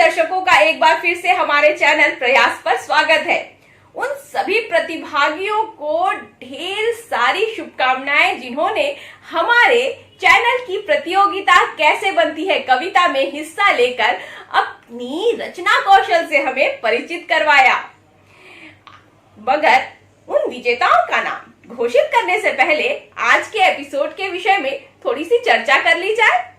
दर्शकों का एक बार फिर से हमारे चैनल प्रयास पर स्वागत है। उन सभी प्रतिभागियों को ढेर सारी शुभकामनाएं जिन्होंने हमारे चैनल की प्रतियोगिता कैसे बनती है कविता में हिस्सा लेकर अपनी रचना कौशल से हमें परिचित करवाया। मगर उन विजेताओं का नाम घोषित करने से पहले आज के एपिसोड के विषय में थोड़ी सी चर्चा कर ली जाए।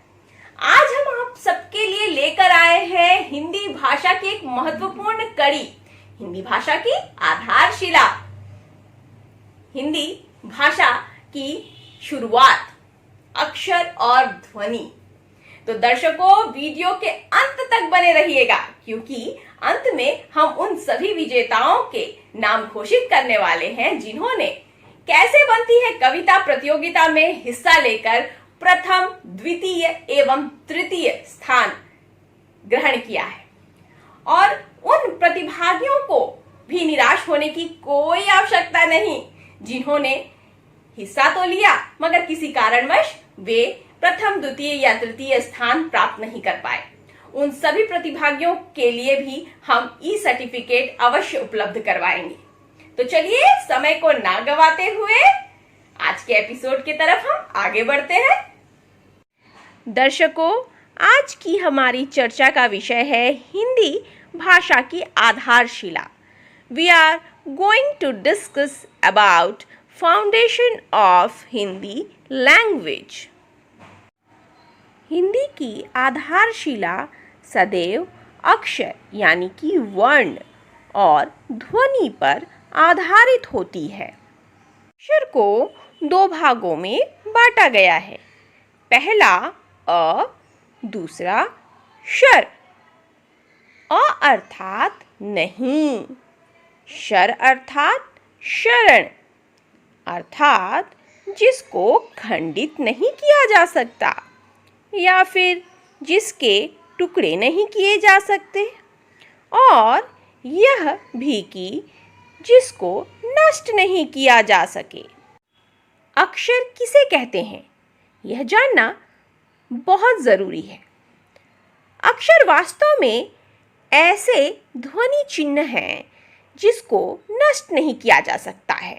आज हम आप सबके लिए लेकर आए हैं हिंदी भाषा की एक महत्वपूर्ण कड़ी, हिंदी भाषा की आधारशिला, हिंदी भाषा की शुरुआत, अक्षर और ध्वनि। तो दर्शकों वीडियो के अंत तक बने रहिएगा क्योंकि अंत में हम उन सभी विजेताओं के नाम घोषित करने वाले हैं जिन्होंने कैसे बनती है कविता प्रतियोगिता में हिस्सा लेकर प्रथम, द्वितीय एवं तृतीय स्थान ग्रहण किया है। और उन प्रतिभागियों को भी निराश होने की कोई आवश्यकता नहीं जिन्होंने हिस्सा तो लिया मगर किसी कारणवश वे प्रथम, द्वितीय या तृतीय स्थान प्राप्त नहीं कर पाए। उन सभी प्रतिभागियों के लिए भी हम ई सर्टिफिकेट अवश्य उपलब्ध करवाएंगे। तो चलिए समय को ना गवाते हुए आज के एपिसोड की तरफ हम आगे बढ़ते हैं। दर्शकों, आज की हमारी चर्चा का विषय है हिंदी भाषा की आधारशिला। We are going to discuss about foundation of Hindi language. Hindi की आधारशिला सदैव अक्षर यानी कि वर्ण और ध्वनि पर आधारित होती है। अक्षर को दो भागों में बांटा गया है, पहला अ, दूसरा शर। अ अर्थात नहीं, शर अर्थात शरण, अर्थात जिसको खंडित नहीं किया जा सकता या फिर जिसके टुकड़े नहीं किए जा सकते, और यह भी कि जिसको नष्ट नहीं किया जा सके। अक्षर किसे कहते हैं यह जानना बहुत ज़रूरी है। अक्षर वास्तव में ऐसे ध्वनि चिन्ह हैं जिसको नष्ट नहीं किया जा सकता है।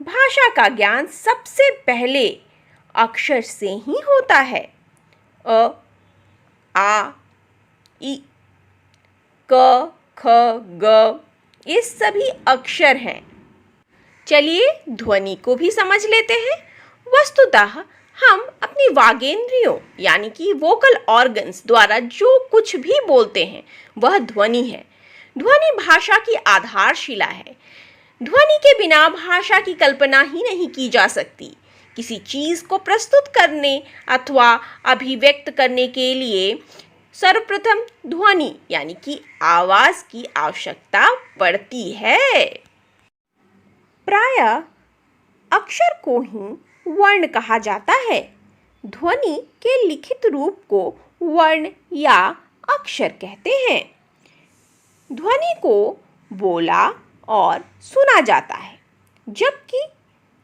भाषा का ज्ञान सबसे पहले अक्षर से ही होता है। अ, आ, इ, क, ख, ग ये सभी अक्षर हैं। चलिए ध्वनि को भी समझ लेते हैं। वस्तुतः हम अपनी वागेंद्रियों यानी कि वोकल ऑर्गन्स द्वारा जो कुछ भी बोलते हैं वह ध्वनि है। ध्वनि भाषा की आधारशिला है। ध्वनि के बिना भाषा की कल्पना ही नहीं की जा सकती। किसी चीज़ को प्रस्तुत करने अथवा अभिव्यक्त करने के लिए सर्वप्रथम ध्वनि यानी कि आवाज़ की आवश्यकता पड़ती है। प्रायः अक्षर को ही वर्ण कहा जाता है। ध्वनि के लिखित रूप को वर्ण या अक्षर कहते हैं। ध्वनि को बोला और सुना जाता है, जबकि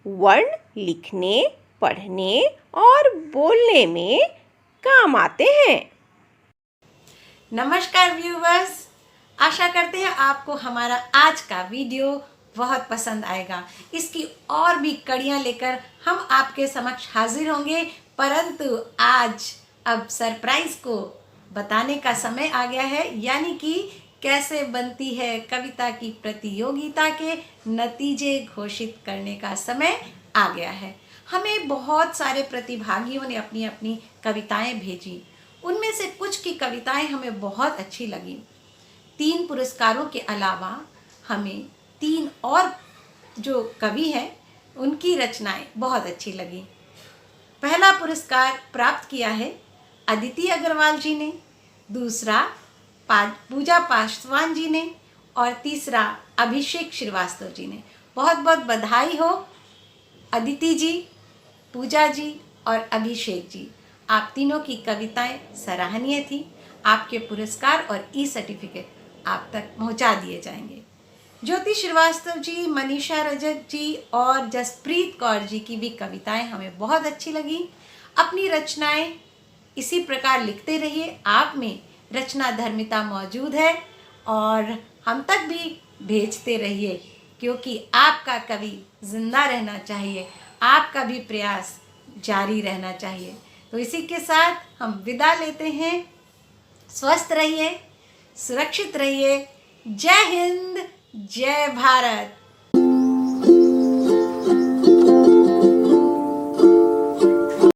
वर्ण लिखने, पढ़ने और बोलने में काम आते हैं। नमस्कार व्यूवर्स, आशा करते हैं आपको हमारा आज का वीडियो बहुत पसंद आएगा। इसकी और भी कड़ियाँ लेकर हम आपके समक्ष हाजिर होंगे, परंतु आज अब सरप्राइज को बताने का समय आ गया है, यानी कि कैसे बनती है कविता की प्रतियोगिता के नतीजे घोषित करने का समय आ गया है। हमें बहुत सारे प्रतिभागियों ने अपनी अपनी कविताएं भेजी। उनमें से कुछ की कविताएं हमें बहुत अच्छी लगी। 3 पुरस्कारों के अलावा हमें 3 और जो कवि हैं उनकी रचनाएं बहुत अच्छी लगी। पहला पुरस्कार प्राप्त किया है अदिति अग्रवाल जी ने, दूसरा पूजा पासवान जी ने और तीसरा अभिषेक श्रीवास्तव जी ने। बहुत बहुत बधाई हो अदिति जी, पूजा जी और अभिषेक जी। आप तीनों की कविताएं सराहनीय थी। आपके पुरस्कार और ई सर्टिफिकेट आप तक पहुंचा दिए जाएंगे। ज्योति श्रीवास्तव जी, मनीषा रजक जी और जसप्रीत कौर जी की भी कविताएं हमें बहुत अच्छी लगी। अपनी रचनाएं इसी प्रकार लिखते रहिए। आप में रचना धर्मिता मौजूद है और हम तक भी भेजते रहिए, क्योंकि आपका कवि जिंदा रहना चाहिए, आपका भी प्रयास जारी रहना चाहिए। तो इसी के साथ हम विदा लेते हैं। स्वस्थ रहिए, सुरक्षित रहिए। जय हिंद, जय भारत।